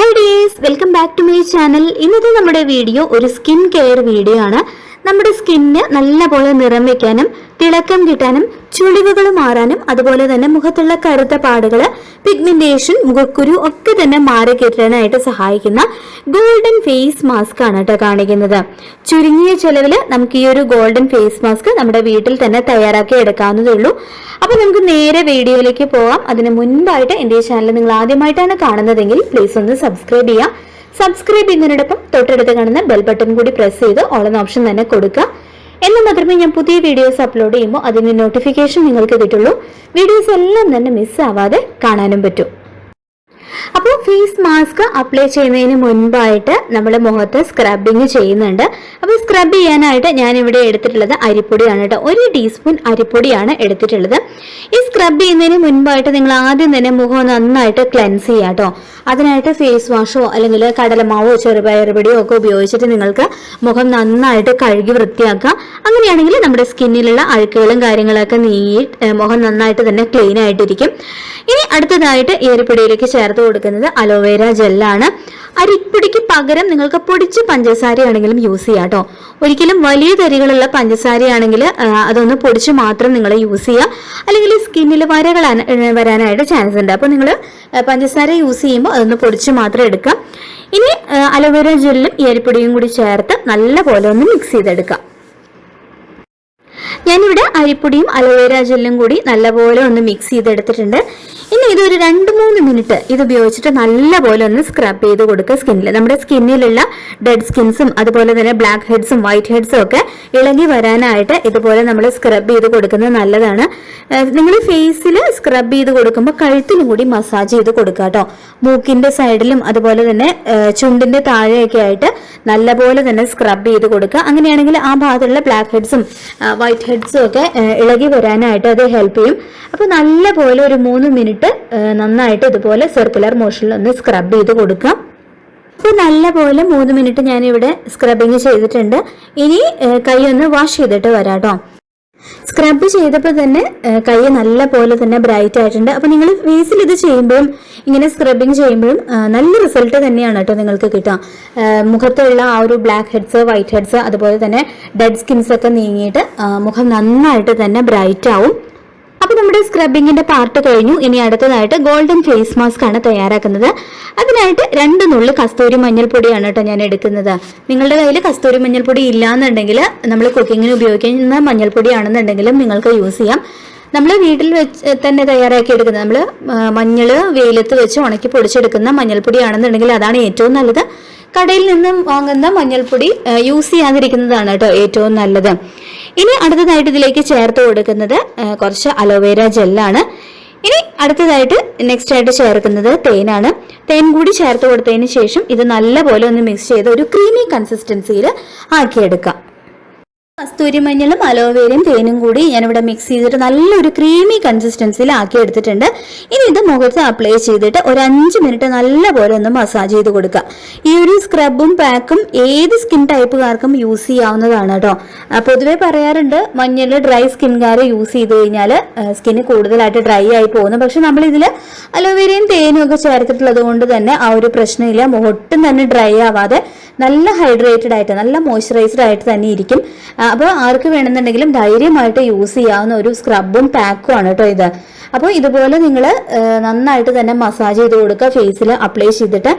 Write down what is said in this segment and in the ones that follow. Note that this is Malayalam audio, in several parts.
Hi dears, welcome back to my channel. ഇന്നത്തെ നമ്മുടെ വീഡിയോ ഒരു സ്കിൻ കെയർ വീഡിയോ ആണ്. നമ്മുടെ സ്കിന്നിന് നല്ലപോലെ നിറം വെക്കാനും തിളക്കം കിട്ടാനും ചുളിവുകൾ മാറാനും അതുപോലെ തന്നെ മുഖത്തുള്ള കറുത്ത പാടുകൾ പിഗ്മെന്റേഷൻ മുഖക്കുരു ഒക്കെ തന്നെ മാറി കിട്ടാനായിട്ട് സഹായിക്കുന്ന ഗോൾഡൻ ഫേസ് മാസ്ക് ആണ് കേട്ടോ കാണിക്കുന്നത്. ചുരുങ്ങിയ ചെലവിൽ നമുക്ക് ഈ ഒരു ഗോൾഡൻ ഫേസ് മാസ്ക് നമ്മുടെ വീട്ടിൽ തന്നെ തയ്യാറാക്കി എടുക്കാവുന്നതേ ഉള്ളൂ. അപ്പൊ നമുക്ക് നേരെ വീഡിയോയിലേക്ക് പോവാം. അതിന് മുൻപായിട്ട് എന്റെ ചാനൽ നിങ്ങൾ ആദ്യമായിട്ടാണ് കാണുന്നതെങ്കിൽ പ്ലീസ് ഒന്ന് സബ്സ്ക്രൈബ് ചെയ്യാം. സബ്സ്ക്രൈബ് ചെയ്യുന്നതിനോടൊപ്പം തൊട്ടടുത്ത് കാണുന്ന ബെൽ ബട്ടൺ കൂടി പ്രസ് ചെയ്ത് ഓൾ എന്ന ഓപ്ഷൻ തന്നെ കൊടുക്കുക. എന്നാൽ മാത്രമേ ഞാൻ പുതിയ വീഡിയോസ് അപ്ലോഡ് ചെയ്യുമ്പോൾ അതിന്റെ നോട്ടിഫിക്കേഷൻ നിങ്ങൾക്ക് കിട്ടുള്ളൂ. വീഡിയോസ് എല്ലാം തന്നെ മിസ് ആവാതെ കാണാനും പറ്റും. അപ്പോൾ ഫേസ് മാസ്ക് അപ്ലൈ ചെയ്യുന്നതിന് മുൻപായിട്ട് നമ്മൾ മുഖത്ത് സ്ക്രബിങ് ചെയ്യുന്നുണ്ട്. അപ്പോൾ സ്ക്രബ് ചെയ്യാനായിട്ട് ഞാൻ ഇവിടെ എടുത്തിട്ടുള്ളത് അരിപ്പൊടിയാണ് കേട്ടോ. 1 ടീസ്പൂൺ അരിപ്പൊടിയാണ് എടുത്തിട്ടുള്ളത്. ഈ സ്ക്രബ് ചെയ്യുന്നതിന് മുൻപായിട്ട് നിങ്ങൾ ആദ്യം തന്നെ മുഖം നന്നായിട്ട് ക്ലെൻസ് ചെയ്യുക കേട്ടോ. അതിനായിട്ട് ഫേസ് വാഷോ അല്ലെങ്കിൽ കടലമാവോ ചെറുപയറുപൊടിയോ ഒക്കെ ഉപയോഗിച്ചിട്ട് നിങ്ങൾക്ക് മുഖം നന്നായിട്ട് കഴുകി വൃത്തിയാക്കുക. അങ്ങനെയാണെങ്കിൽ നമ്മുടെ സ്കിന്നിലുള്ള അഴുക്കുകളും കാര്യങ്ങളൊക്കെ നീങ്ങി മുഖം നന്നായിട്ട് തന്നെ ക്ലീൻ ആയിട്ടിരിക്കും. ഇനി അടുത്തതായിട്ട് ഈ അരിപ്പൊടിയിലേക്ക് ചേർത്ത് കൊടുക്കുന്നത് അലോവേര ജെല്ലാണ്. അരിപ്പൊടിക്ക് പകരം നിങ്ങൾക്ക് പൊടിച്ച പഞ്ചസാരയാണെങ്കിലും യൂസ് ചെയ്യാം കേട്ടോ. ഒരിക്കലും വലിയ തരികളുള്ള പഞ്ചസാരയാണെങ്കിൽ അതൊന്ന് പൊടിച്ച് മാത്രം നിങ്ങൾ യൂസ് ചെയ്യുക, അല്ലെങ്കിൽ സ്കിന്നിൽ വരകൾ വരാനായിട്ട് ചാൻസ് ഉണ്ട്. അപ്പോൾ നിങ്ങൾ പഞ്ചസാര യൂസ് ചെയ്യുമ്പോൾ അതൊന്ന് പൊടിച്ച് മാത്രം എടുക്കാം. ഇനി അലോവേര ജെല്ലും ഈ അരിപ്പൊടിയും കൂടി ചേർത്ത് നല്ലപോലെ ഒന്ന് മിക്സ് ചെയ്തെടുക്കാം. ഞാനിവിടെ അരിപ്പൊടിയും അലോവേര ജെല്ലും കൂടി നല്ലപോലെ ഒന്ന് മിക്സ് ചെയ്തെടുത്തിട്ടുണ്ട്. ഇനി ഇതൊരു 2-3 മിനിറ്റ് ഇത് ഉപയോഗിച്ചിട്ട് നല്ലപോലെ ഒന്ന് സ്ക്രബ് ചെയ്ത് കൊടുക്കുക സ്കിന്നിൽ. നമ്മുടെ സ്കിന്നിലുള്ള ഡെഡ് സ്കിൻസും അതുപോലെ തന്നെ ബ്ലാക്ക് ഹെഡ്സും വൈറ്റ് ഹെഡ്സും ഒക്കെ ഇളകി വരാനായിട്ട് ഇതുപോലെ നമ്മൾ സ്ക്രബ് ചെയ്ത് കൊടുക്കുന്നത് നല്ലതാണ്. നിങ്ങൾ ഫേസിൽ സ്ക്രബ് ചെയ്ത് കൊടുക്കുമ്പോൾ കഴുത്തിനും കൂടി മസാജ് ചെയ്ത് കൊടുക്കുക കേട്ടോ. മൂക്കിന്റെ സൈഡിലും അതുപോലെ തന്നെ ചുണ്ടിന്റെ താഴെയൊക്കെ ആയിട്ട് നല്ലപോലെ തന്നെ സ്ക്രബ് ചെയ്ത് കൊടുക്കുക. അങ്ങനെയാണെങ്കിൽ ആ ഭാഗത്തുള്ള ബ്ലാക്ക് ഹെഡ്സും വൈറ്റ് ഹെഡ്സും ഒക്കെ ഇളകി വരാനായിട്ട് അത് ഹെൽപ്പ് ചെയ്യും. അപ്പൊ നല്ലപോലെ ഒരു 3 മിനിറ്റ് നന്നായിട്ട് ഇതുപോലെ സർക്കുലർ മോഷനിൽ ഒന്ന് സ്ക്രബ് ചെയ്ത് കൊടുക്കാം. അപ്പോൾ നല്ലപോലെ 3 മിനിറ്റ് ഞാനിവിടെ സ്ക്രബിങ് ചെയ്തിട്ടുണ്ട്. ഇനി കൈ ഒന്ന് വാഷ് ചെയ്തിട്ട് വരാം കേട്ടോ. സ്ക്രബ് ചെയ്തപ്പോൾ തന്നെ കൈ നല്ല പോലെ തന്നെ ബ്രൈറ്റ് ആയിട്ടുണ്ട്. അപ്പൊ നിങ്ങൾ ഫേസിൽ ഇത് ചെയ്യുമ്പോഴും ഇങ്ങനെ സ്ക്രബിങ് ചെയ്യുമ്പോഴും നല്ല റിസൾട്ട് തന്നെയാണ് കേട്ടോ നിങ്ങൾക്ക് കിട്ടുക. മുഖത്തുള്ള ആ ഒരു ബ്ലാക്ക് ഹെഡ്സ് വൈറ്റ് ഹെഡ്സ് അതുപോലെ തന്നെ ഡെഡ് സ്കിൻസ് ഒക്കെ നീങ്ങിയിട്ട് മുഖം നന്നായിട്ട് തന്നെ ബ്രൈറ്റ് ആവും. അപ്പൊ നമ്മുടെ സ്ക്രബിങ്ങിന്റെ പാർട്ട് കഴിഞ്ഞു. ഇനി അടുത്തതായിട്ട് ഗോൾഡൻ ഫേസ് മാസ്ക് ആണ് തയ്യാറാക്കുന്നത്. അതിനായിട്ട് 2 നുള്ളി കസ്തൂരി മഞ്ഞൾപ്പൊടിയാണ് കേട്ടോ ഞാൻ എടുക്കുന്നത്. നിങ്ങളുടെ കയ്യിൽ കസ്തൂരി മഞ്ഞൾപ്പൊടി ഇല്ലാന്നുണ്ടെങ്കിൽ നമ്മൾ കുക്കിങ്ങിന് ഉപയോഗിക്കുന്ന മഞ്ഞൾപ്പൊടിയാണെന്നുണ്ടെങ്കിലും നിങ്ങൾക്ക് യൂസ് ചെയ്യാം. നമ്മൾ വീട്ടിൽ വെച്ച് തന്നെ തയ്യാറാക്കി എടുക്കുന്നത്, നമ്മൾ മഞ്ഞൾ വെയിലത്ത് വെച്ച് ഉണക്കി പൊടിച്ചെടുക്കുന്ന മഞ്ഞൾപ്പൊടിയാണെന്നുണ്ടെങ്കിൽ അതാണ് ഏറ്റവും നല്ലത്. കടയിൽ നിന്നും വാങ്ങുന്ന മഞ്ഞൾപ്പൊടി യൂസ് ചെയ്യാതിരിക്കുന്നതാണ് കേട്ടോ ഏറ്റവും നല്ലത്. ഇനി അടുത്തതായിട്ട് ഇതിലേക്ക് ചേർത്ത് കൊടുക്കുന്നത് കുറച്ച് അലോവേര ജെല്ലാണ്. ഇനി അടുത്തതായിട്ട് നെക്സ്റ്റ് ആയിട്ട് ചേർക്കുന്നത് തേനാണ്. തേൻ കൂടി ചേർത്ത് കൊടുത്തതിന് ശേഷം ഇത് നല്ലപോലെ ഒന്ന് മിക്സ് ചെയ്ത് ഒരു ക്രീമി കൺസിസ്റ്റൻസിയിൽ ആക്കിയെടുക്കാം. കസ്തൂരി മഞ്ഞളും അലോവേരയും തേനും കൂടി ഞാനിവിടെ മിക്സ് ചെയ്തിട്ട് നല്ലൊരു ക്രീമി കൺസിസ്റ്റൻസിയിൽ ആക്കി എടുത്തിട്ടുണ്ട്. ഇനി ഇത് മുഖത്ത് അപ്ലൈ ചെയ്തിട്ട് ഒരു 5 മിനിറ്റ് നല്ലപോലെ ഒന്ന് മസാജ് ചെയ്ത് കൊടുക്കുക. ഈ ഒരു സ്ക്രബും പാക്കും ഏത് സ്കിൻ ടൈപ്പുകാർക്കും യൂസ് ചെയ്യാവുന്നതാണ് കേട്ടോ. പൊതുവെ പറയാറുണ്ട് മഞ്ഞൾ ഡ്രൈ സ്കിൻകാർ യൂസ് ചെയ്ത് കഴിഞ്ഞാൽ സ്കിന്ന് കൂടുതലായിട്ട് ഡ്രൈ ആയി പോകുന്നു. പക്ഷെ നമ്മൾ ഇതിൽ അലോവേരയും തേനും ഒക്കെ ചേർത്തിട്ടുള്ളത് കൊണ്ട് തന്നെ ആ ഒരു പ്രശ്നമില്ല. ഒട്ടും തന്നെ ഡ്രൈ ആവാതെ നല്ല ഹൈഡ്രേറ്റഡ് ആയിട്ട് നല്ല മോയ്സ്ചറൈസ്ഡ് ആയിട്ട് തന്നെ ഇരിക്കും. അപ്പോൾ ആർക്ക് വേണമെന്നുണ്ടെങ്കിലും ധൈര്യമായിട്ട് യൂസ് ചെയ്യാവുന്ന ഒരു സ്ക്രബും പാക്കും ആണ് കേട്ടോ ഇത്. അപ്പോൾ ഇതുപോലെ നിങ്ങൾ നന്നായിട്ട് തന്നെ മസാജ് ചെയ്ത് കൊടുക്കുക ഫേസിൽ അപ്ലൈ ചെയ്തിട്ട്.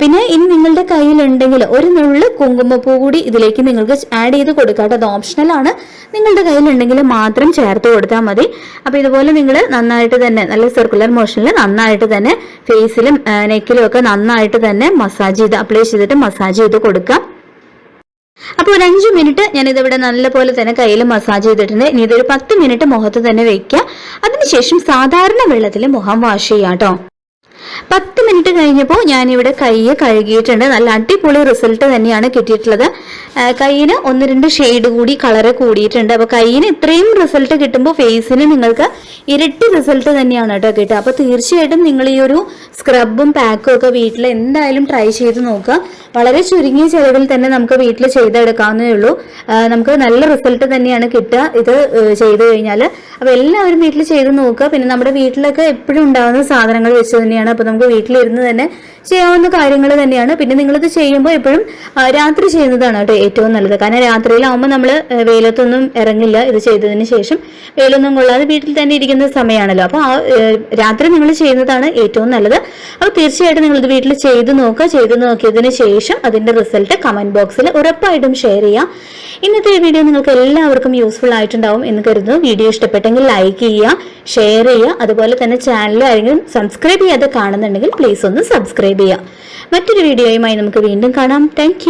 പിന്നെ ഇനി നിങ്ങളുടെ കയ്യിലുണ്ടെങ്കിൽ ഒരു നുള്ളു കുങ്കുമപ്പൂ കൂടി ഇതിലേക്ക് നിങ്ങൾക്ക് ആഡ് ചെയ്ത് കൊടുക്കാം കേട്ടോ. അത് ഓപ്ഷണലാണ്. നിങ്ങളുടെ കയ്യിലുണ്ടെങ്കിൽ മാത്രം ചേർത്ത് കൊടുത്താൽ മതി. അപ്പോൾ ഇതുപോലെ നിങ്ങൾ നന്നായിട്ട് തന്നെ നല്ല സർക്കുലർ മോഷനിൽ നന്നായിട്ട് തന്നെ ഫേസിലും നെക്കിലും ഒക്കെ നന്നായിട്ട് തന്നെ മസാജ് ചെയ്ത് അപ്ലൈ ചെയ്തിട്ട് മസാജ് ചെയ്ത് കൊടുക്കാം. അപ്പോൾ ഒരു 5 മിനിറ്റ് ഞാനിതിവിടെ നല്ലപോലെ തന്നെ കയ്യിൽ മസാജ് ചെയ്തിട്ടുണ്ട്. ഇനി ഇതൊരു 10 മിനിറ്റ് മുഖത്ത് തന്നെ വെക്കുക. അതിനുശേഷം സാധാരണ വെള്ളത്തിൽ മുഖം വാഷ് ചെയ്യാം കേട്ടോ. 10 മിനിറ്റ് കഴിഞ്ഞപ്പോൾ ഞാനിവിടെ കൈ കഴുകിയിട്ടുണ്ട്. നല്ല അടിപൊളി റിസൾട്ട് തന്നെയാണ് കിട്ടിയിട്ടുള്ളത്. കൈയിന് 1-2 ഷെയ്ഡ് കൂടി കളറ് കൂടിയിട്ടുണ്ട്. അപ്പൊ കൈയിന് ഇത്രയും റിസൾട്ട് കിട്ടുമ്പോൾ ഫേസിന് നിങ്ങൾക്ക് ഇരട്ടി റിസൾട്ട് തന്നെയാണ് കേട്ടോ കിട്ടുക. അപ്പൊ തീർച്ചയായിട്ടും നിങ്ങൾ ഈ ഒരു സ്ക്രബും പാക്കും ഒക്കെ വീട്ടിൽ എന്തായാലും ട്രൈ ചെയ്ത് നോക്കുക. വളരെ ചുരുങ്ങിയ ചെലവിൽ തന്നെ നമുക്ക് വീട്ടിൽ ചെയ്തെടുക്കാവുന്നേ ഉള്ളൂ. നമുക്ക് നല്ല റിസൾട്ട് തന്നെയാണ് കിട്ടുക ഇത് ചെയ്തു കഴിഞ്ഞാൽ. അപ്പൊ എല്ലാവരും വീട്ടിൽ ചെയ്ത് നോക്കുക. പിന്നെ നമ്മുടെ വീട്ടിലൊക്കെ എപ്പോഴും ഉണ്ടാകുന്ന സാധനങ്ങൾ വെച്ച് തന്നെയാണ് അപ്പോൾ നമുക്ക് വീട്ടിലിരുന്ന് തന്നെ ചെയ്യാവുന്ന കാര്യങ്ങൾ തന്നെയാണ്. പിന്നെ നിങ്ങളിത് ചെയ്യുമ്പോൾ എപ്പോഴും രാത്രി ചെയ്യുന്നതാണ് കേട്ടോ ഏറ്റവും നല്ലത്. കാരണം രാത്രിയിലാവുമ്പോൾ നമ്മൾ വെയിലത്തൊന്നും ഇറങ്ങില്ല. ഇത് ചെയ്തതിന് ശേഷം വെയിലൊന്നും കൊള്ളാതെ വീട്ടിൽ തന്നെ ഇരിക്കുന്ന സമയമാണല്ലോ. അപ്പോൾ രാത്രി നിങ്ങൾ ചെയ്യുന്നതാണ് ഏറ്റവും നല്ലത്. അപ്പോൾ തീർച്ചയായിട്ടും നിങ്ങളിത് വീട്ടിൽ ചെയ്ത് നോക്കുക. ചെയ്ത് നോക്കിയതിന് ശേഷം അതിന്റെ റിസൾട്ട് കമന്റ് ബോക്സിൽ ഉറപ്പായിട്ടും ഷെയർ ചെയ്യാം. ഇന്നത്തെ ഈ വീഡിയോ നിങ്ങൾക്ക് എല്ലാവർക്കും യൂസ്ഫുൾ ആയിട്ടുണ്ടാവും എന്ന് കരുതുന്നു. വീഡിയോ ഇഷ്ടപ്പെട്ടെങ്കിൽ ലൈക്ക് ചെയ്യുക, ഷെയർ ചെയ്യുക. അതുപോലെ തന്നെ ചാനൽ ആരെങ്കിലും സബ്സ്ക്രൈബ് ചെയ്യാതെ കാണുന്നുണ്ടെങ്കിൽ പ്ലീസ് ഒന്ന് സബ്സ്ക്രൈബ് ചെയ്യുക. മറ്റൊരു വീഡിയോയുമായി നമുക്ക് വീണ്ടും കാണാം. താങ്ക്